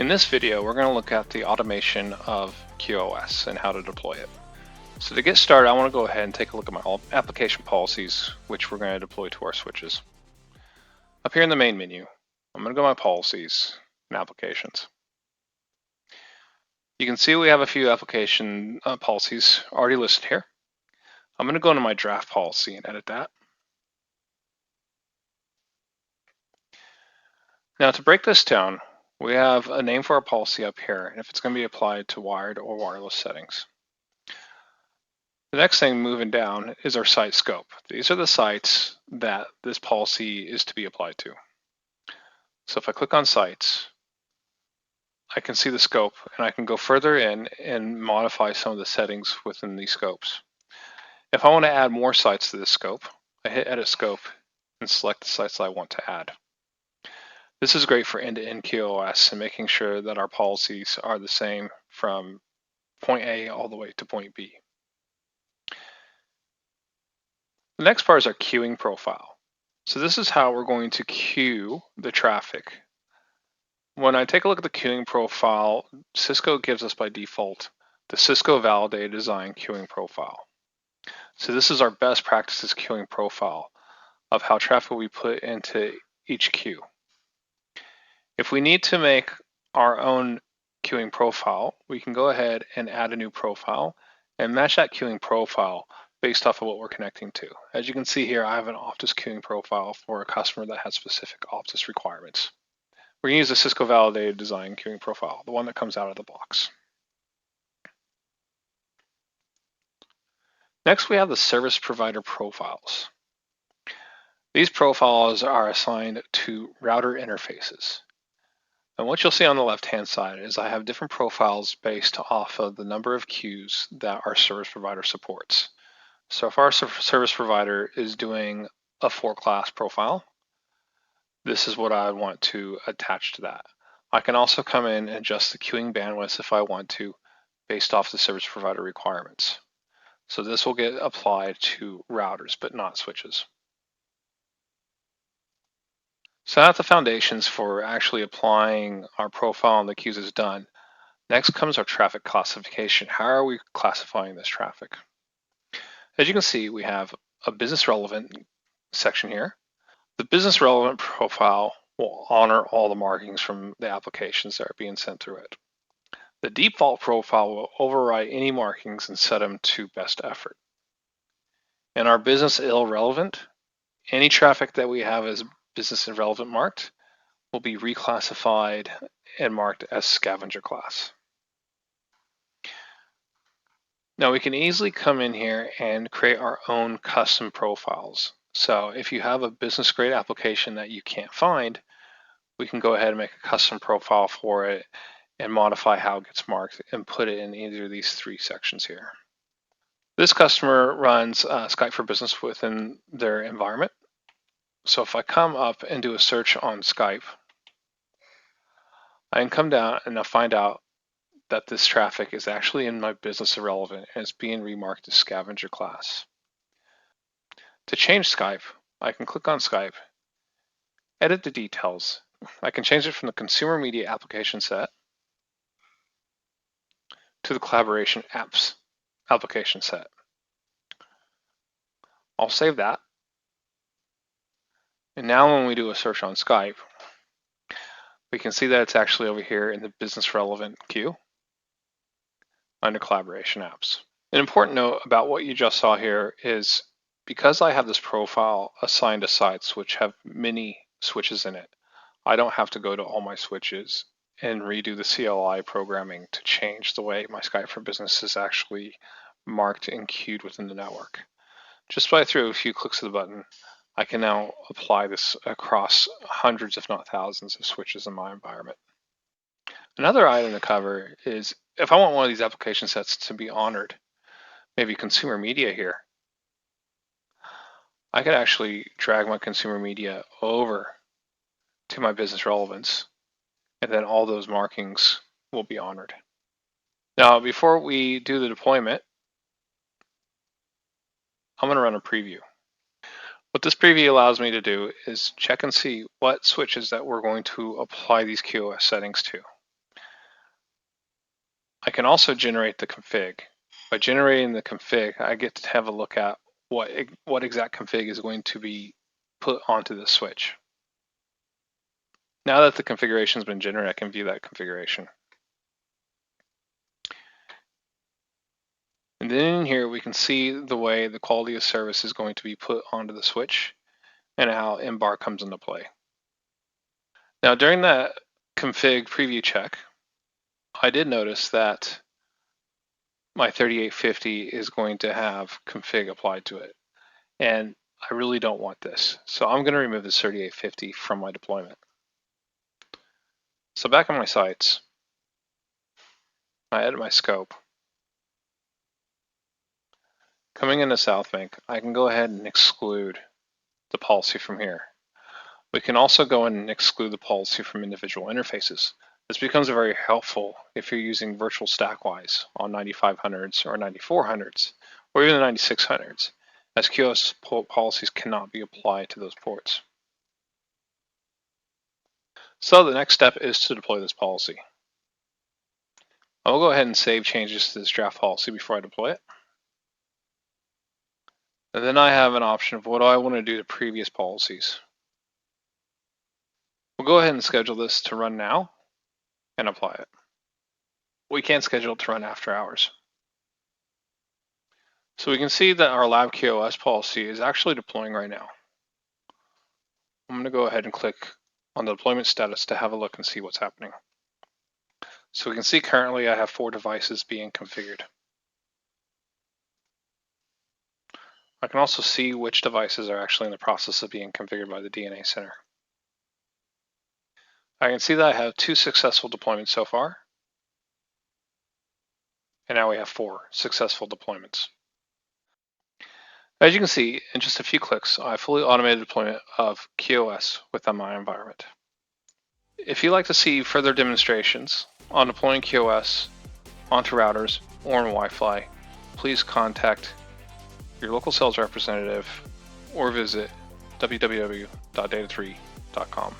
In this video, we're going to look at the automation of QoS and how to deploy it. So to get started, I want to go ahead and take a look at my application policies, which we're going to deploy to our switches. Up here in the main menu, I'm going to go to my policies and applications. You can see we have a few application policies already listed here. I'm going to go into my draft policy and edit that. Now to break this down, we have a name for our policy up here, and if it's going to be applied to wired or wireless settings. The next thing moving down is our site scope. These are the sites that this policy is to be applied to. So if I click on sites, I can see the scope and I can go further in and modify some of the settings within these scopes. If I want to add more sites to this scope, I hit edit scope and select the sites that I want to add. This is great for end-to-end QoS and making sure that our policies are the same from point A all the way to point B. The next part is our queuing profile. So this is how we're going to queue the traffic. When I take a look at the queuing profile, Cisco gives us by default the Cisco validated design queuing profile. So this is our best practices queuing profile of how traffic we put into each queue. If we need to make our own queuing profile, we can go ahead and add a new profile and match that queuing profile based off of what we're connecting to. As you can see here, I have an Optus queuing profile for a customer that has specific Optus requirements. We're going to use the Cisco validated design queuing profile, the one that comes out of the box. Next, we have the service provider profiles. These profiles are assigned to router interfaces. And what you'll see on the left-hand side is I have different profiles based off of the number of queues that our service provider supports. So if our service provider is doing a 4-class profile, this is what I want to attach to that. I can also come in and adjust the queuing bandwidth if I want to, based off the service provider requirements. So this will get applied to routers, but not switches. So now that the foundations for actually applying our profile on the queues is done, next comes our traffic classification. How are we classifying this traffic? As you can see, we have a business relevant section here. The business relevant profile will honor all the markings from the applications that are being sent through it. The default profile will override any markings and set them to best effort. In our business irrelevant, any traffic that we have as business irrelevant marked will be reclassified and marked as scavenger class. Now we can easily come in here and create our own custom profiles. So if you have a business grade application that you can't find, we can go ahead and make a custom profile for it and modify how it gets marked and put it in either of these 3 sections here. This customer runs Skype for Business within their environment. So if I come up and do a search on Skype, I can come down and I'll find out that this traffic is actually in my business irrelevant and it's being remarked as scavenger class. To change Skype, I can click on Skype, edit the details. I can change it from the consumer media application set to the collaboration apps application set. I'll save that. And now when we do a search on Skype, we can see that it's actually over here in the business relevant queue under collaboration apps. An important note about what you just saw here is because I have this profile assigned to sites which have many switches in it, I don't have to go to all my switches and redo the CLI programming to change the way my Skype for Business is actually marked and queued within the network. Just by through a few clicks of the button, I can now apply this across hundreds, if not thousands, of switches in my environment. Another item to cover is if I want one of these application sets to be honored, maybe consumer media here, I could actually drag my consumer media over to my business relevance, and then all those markings will be honored. Now, before we do the deployment, I'm going to run a preview. What this preview allows me to do is check and see what switches that we're going to apply these QoS settings to. I can also generate the config. By generating the config, I get to have a look at what exact config is going to be put onto the switch. Now that the configuration has been generated, I can view that configuration. And then in here, we can see the way the quality of service is going to be put onto the switch and how MBAR comes into play. Now, during that config preview check, I did notice that my 3850 is going to have config applied to it. And I really don't want this. So I'm going to remove this 3850 from my deployment. So back on my sites, I edit my scope. Coming into Southbank, I can go ahead and exclude the policy from here. We can also go in and exclude the policy from individual interfaces. This becomes very helpful if you're using virtual stack-wise on 9500s or 9400s, or even the 9600s, as QoS policies cannot be applied to those ports. So the next step is to deploy this policy. I will go ahead and save changes to this draft policy before I deploy it. And then I have an option of what do I want to do to previous policies. We'll go ahead and schedule this to run now and apply it. We can schedule it to run after hours. So we can see that our lab QoS policy is actually deploying right now. I'm going to go ahead and click on the deployment status to have a look and see what's happening. So we can see currently I have 4 devices being configured. I can also see which devices are actually in the process of being configured by the DNA Center. I can see that I have 2 successful deployments so far. And now we have 4 successful deployments. As you can see, in just a few clicks, I fully automated deployment of QoS within my environment. If you'd like to see further demonstrations on deploying QoS onto routers or on Wi-Fi, please contact your local sales representative or visit www.data3.com.